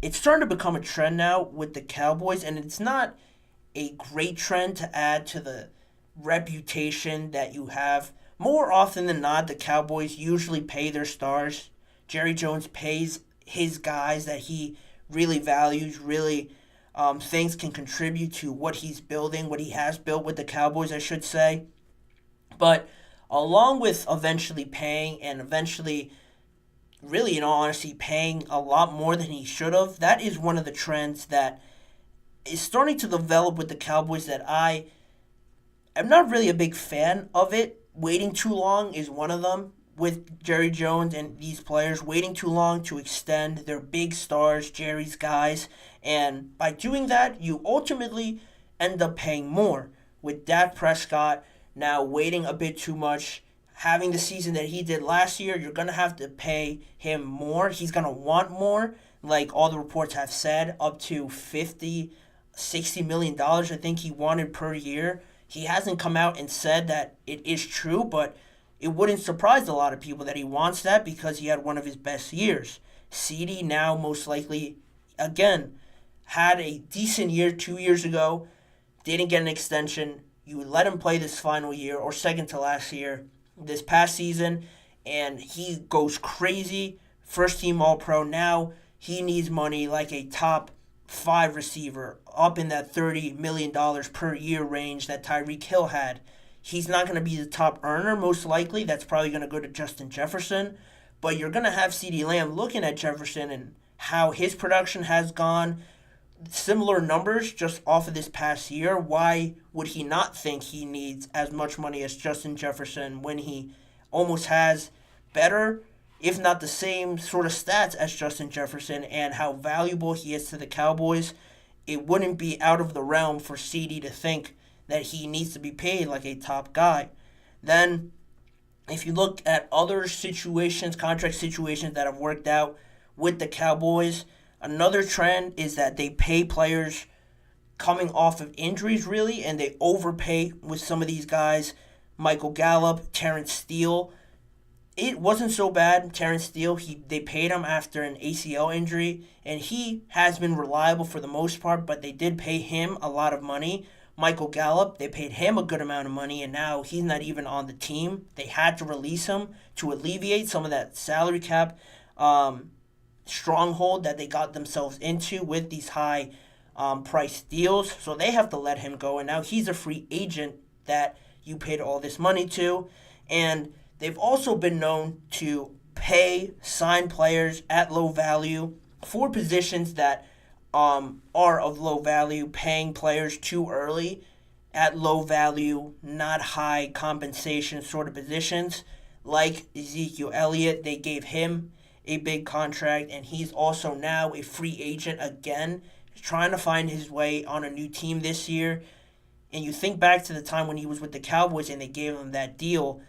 It's starting to become a trend now with the Cowboys, and it's not a great trend to add to the reputation that you have. More often than not, the Cowboys usually pay their stars. Jerry Jones pays his guys that he really values, really things can contribute to what he's building, what he has built with the Cowboys, I should say. But along with eventually paying and eventually, really in all honesty, paying a lot more than he should have, that is one of the trends that is starting to develop with the Cowboys that I am not really a big fan of it. Waiting too long is one of them. With Jerry Jones and these players waiting too long to extend their big stars, Jerry's guys. And by doing that, you ultimately end up paying more. With Dak Prescott now waiting a bit too much, having the season that he did last year, you're going to have to pay him more. He's going to want more, like all the reports have said, up to $50-60 million I think he wanted per year. He hasn't come out and said that it is true, but it wouldn't surprise a lot of people that he wants that because he had one of his best years. CeeDee now most likely, again, had a decent year 2 years ago, didn't get an extension. You let him play this final year, or second to last year, this past season, and he goes crazy. First team All-Pro. Now he needs money like a top 5 receiver, up in that $30 million per year range that Tyreek Hill had. He's not going to be the top earner, most likely. That's probably going to go to Justin Jefferson. But you're going to have CeeDee Lamb looking at Jefferson and how his production has gone. Similar numbers just off of this past year. Why would he not think he needs as much money as Justin Jefferson when he almost has better, if not the same sort of stats as Justin Jefferson, and how valuable he is to the Cowboys? It wouldn't be out of the realm for CeeDee to think that he needs to be paid like a top guy. Then, if you look at other situations, contract situations that have worked out with the Cowboys, another trend is that they pay players coming off of injuries, really, and they overpay with some of these guys. Michael Gallup, Terrence Steele. It wasn't so bad. Terrence Steele, they paid him after an ACL injury, and he has been reliable for the most part, but they did pay him a lot of money. Michael Gallup, they paid him a good amount of money, and now he's not even on the team. They had to release him to alleviate some of that salary cap stronghold that they got themselves into with these high price deals. So they have to let him go, and now he's a free agent that you paid all this money to. And they've also been known to sign players at low value for positions that are of low value, paying players too early at low value, not high compensation sort of positions. Like Ezekiel Elliott, they gave him a big contract, and he's also now a free agent again, trying to find his way on a new team this year. And you think back to the time when he was with the Cowboys and they gave him that deal.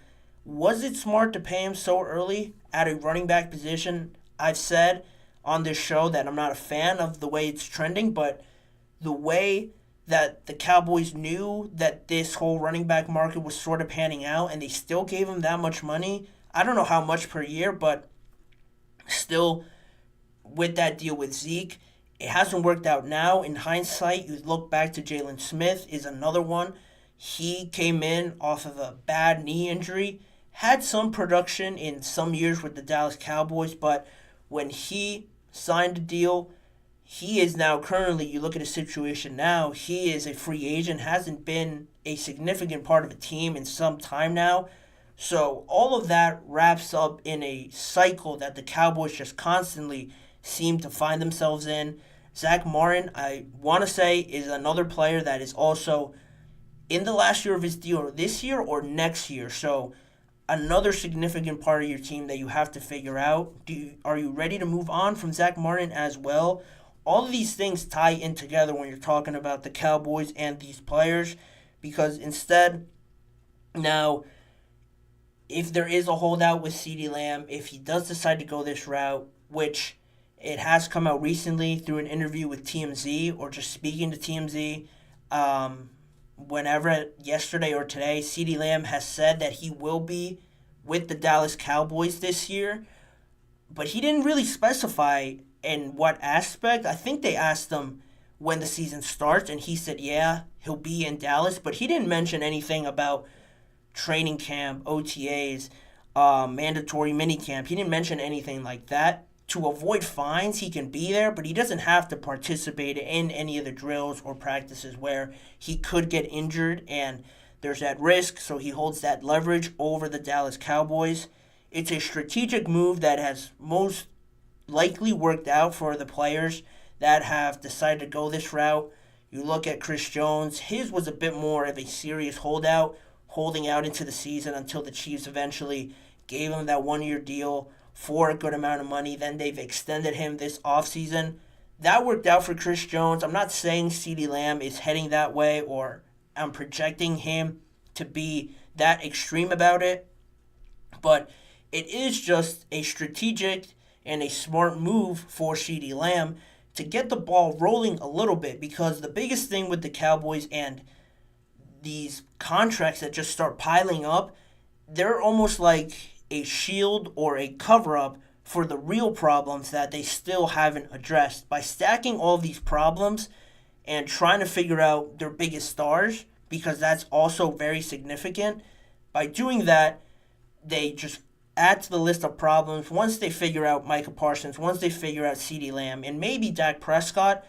Was it smart to pay him so early at a running back position? I've said on this show that I'm not a fan of the way it's trending, but the way that the Cowboys knew that this whole running back market was sort of panning out and they still gave him that much money. I don't know how much per year, but still with that deal with Zeke, it hasn't worked out now. In hindsight, you look back to Jalen Smith is another one. He came in off of a bad knee injury, had some production in some years with the Dallas Cowboys, but when he signed a deal, he is now currently, you look at his situation now, he is a free agent, hasn't been a significant part of a team in some time now. So all of that wraps up in a cycle that the Cowboys just constantly seem to find themselves in. Zach Martin, I want to say, is another player that is also in the last year of his deal, this year or next year. So another significant part of your team that you have to figure out. Are you ready to move on from Zach Martin as well? All of these things tie in together when you're talking about the Cowboys and these players, because instead, now, if there is a holdout with CeeDee Lamb, if he does decide to go this route, which it has come out recently through an interview with TMZ or just speaking to TMZ, whenever, yesterday or today, CeeDee Lamb has said that he will be with the Dallas Cowboys this year, but he didn't really specify in what aspect. I think they asked him when the season starts, and he said, yeah, he'll be in Dallas, but he didn't mention anything about training camp, OTAs, mandatory minicamp. He didn't mention anything like that. To avoid fines, he can be there, but he doesn't have to participate in any of the drills or practices where he could get injured, and there's that risk, so he holds that leverage over the Dallas Cowboys. It's a strategic move that has most likely worked out for the players that have decided to go this route. You look at Chris Jones, his was a bit more of a serious holdout, holding out into the season until the Chiefs eventually gave him that one-year deal for a good amount of money. Then they've extended him this offseason. That worked out for Chris Jones. I'm not saying CeeDee Lamb is heading that way, or I'm projecting him to be that extreme about it, but it is just a strategic and a smart move for CeeDee Lamb to get the ball rolling a little bit, because the biggest thing with the Cowboys and these contracts that just start piling up, they're almost like a shield or a cover-up for the real problems that they still haven't addressed. By stacking all these problems and trying to figure out their biggest stars, because that's also very significant, by doing that, they just add to the list of problems. Once they figure out Micah Parsons, once they figure out CeeDee Lamb, and maybe Dak Prescott,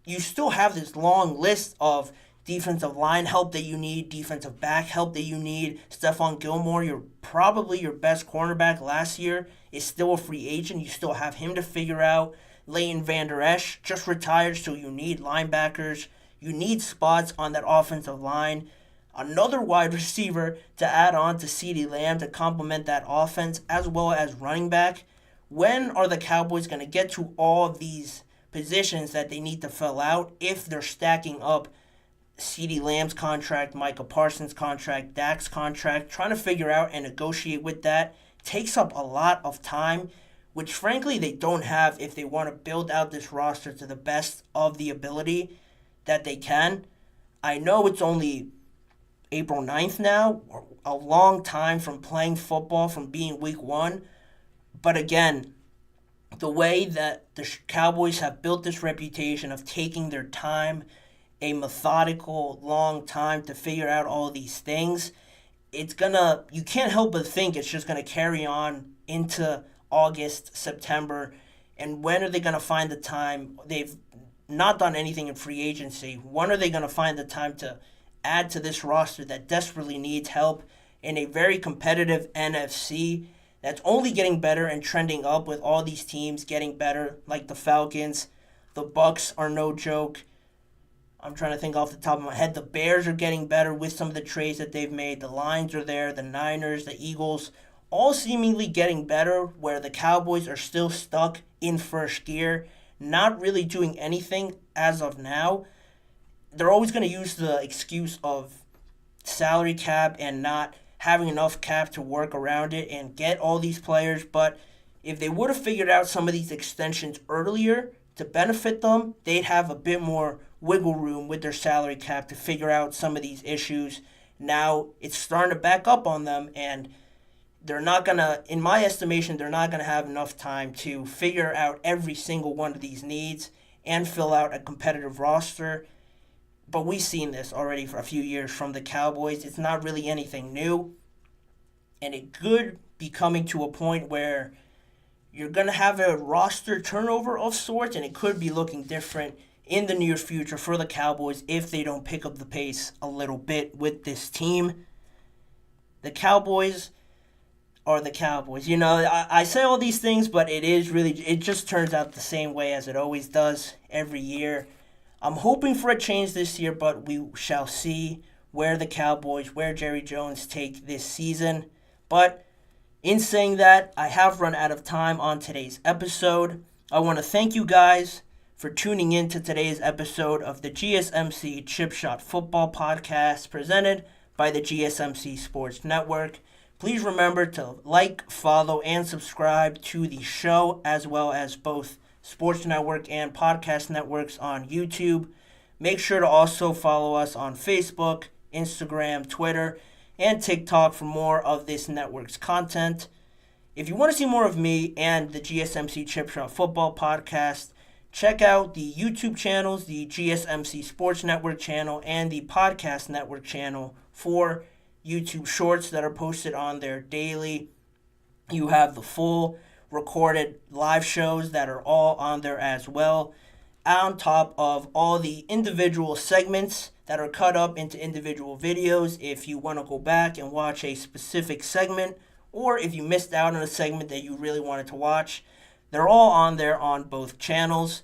you still have this long list of defensive line help that you need, defensive back help that you need. Stephon Gilmore, probably your best cornerback last year, is still a free agent. You still have him to figure out. Leighton Vander Esch just retired, so you need linebackers. You need spots on that offensive line. Another wide receiver to add on to CeeDee Lamb to complement that offense, as well as running back. When are the Cowboys going to get to all these positions that they need to fill out if they're stacking up CeeDee Lamb's contract, Micah Parsons' contract, Dak's contract? Trying to figure out and negotiate with that takes up a lot of time, which frankly they don't have if they want to build out this roster to the best of the ability that they can. I know it's only April 9th now, a long time from playing football, from being week one, but again, the way that the Cowboys have built this reputation of taking their time, a methodical, long time to figure out all these things, you can't help but think it's just gonna carry on into August, September, and when are they gonna find the time? They've not done anything in free agency. When are they gonna find the time to add to this roster that desperately needs help in a very competitive NFC that's only getting better and trending up, with all these teams getting better, like the Falcons? The Bucks are no joke. I'm trying to think off the top of my head. The Bears are getting better with some of the trades that they've made. The Lions are there, the Niners, the Eagles, all seemingly getting better, where the Cowboys are still stuck in first gear, not really doing anything as of now. They're always going to use the excuse of salary cap and not having enough cap to work around it and get all these players. But if they would have figured out some of these extensions earlier to benefit them, they'd have a bit more wiggle room with their salary cap to figure out some of these issues. Now it's starting to back up on them, and they're not going to, in my estimation, they're not going to have enough time to figure out every single one of these needs and fill out a competitive roster. But we've seen this already for a few years from the Cowboys. It's not really anything new. And it could be coming to a point where you're going to have a roster turnover of sorts, and it could be looking different in the near future for the Cowboys if they don't pick up the pace a little bit with this team. the Cowboys are the Cowboys. You know, I say all these things, but it just turns out the same way as it always does every year. I'm hoping for a change this year, but we shall see where Jerry Jones take this season. But in saying that, I have run out of time on today's episode. I want to thank you guys for tuning in to today's episode of the GSMC Chip Shot Football Podcast presented by the GSMC Sports Network. Please remember to like, follow, and subscribe to the show, as well as both Sports Network and Podcast Networks on YouTube. Make sure to also follow us on Facebook, Instagram, Twitter, and TikTok for more of this network's content. If you want to see more of me and the GSMC Chip Shot Football Podcast, check out the YouTube channels, the GSMC Sports Network channel, and the Podcast Network channel for YouTube shorts that are posted on there daily. You have the full recorded live shows that are all on there as well, on top of all the individual segments that are cut up into individual videos if you want to go back and watch a specific segment, or if you missed out on a segment that you really wanted to watch. They're all on there on both channels.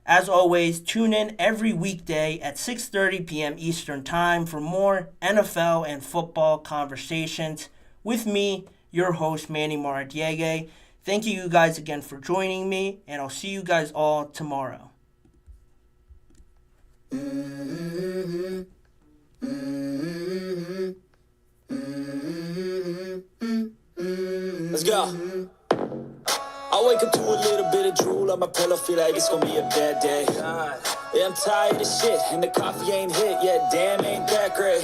As always, tune in every weekday at 6:30 p.m. Eastern Time for more NFL and football conversations with me, your host, Manny Maradiege. Thank you guys again for joining me, and I'll see you guys all tomorrow. Let's go. I wake up to a little bit of drool on my pillow, feel like it's gonna be a bad day. Yeah, I'm tired of shit, and the coffee ain't hit yet, damn, ain't that great.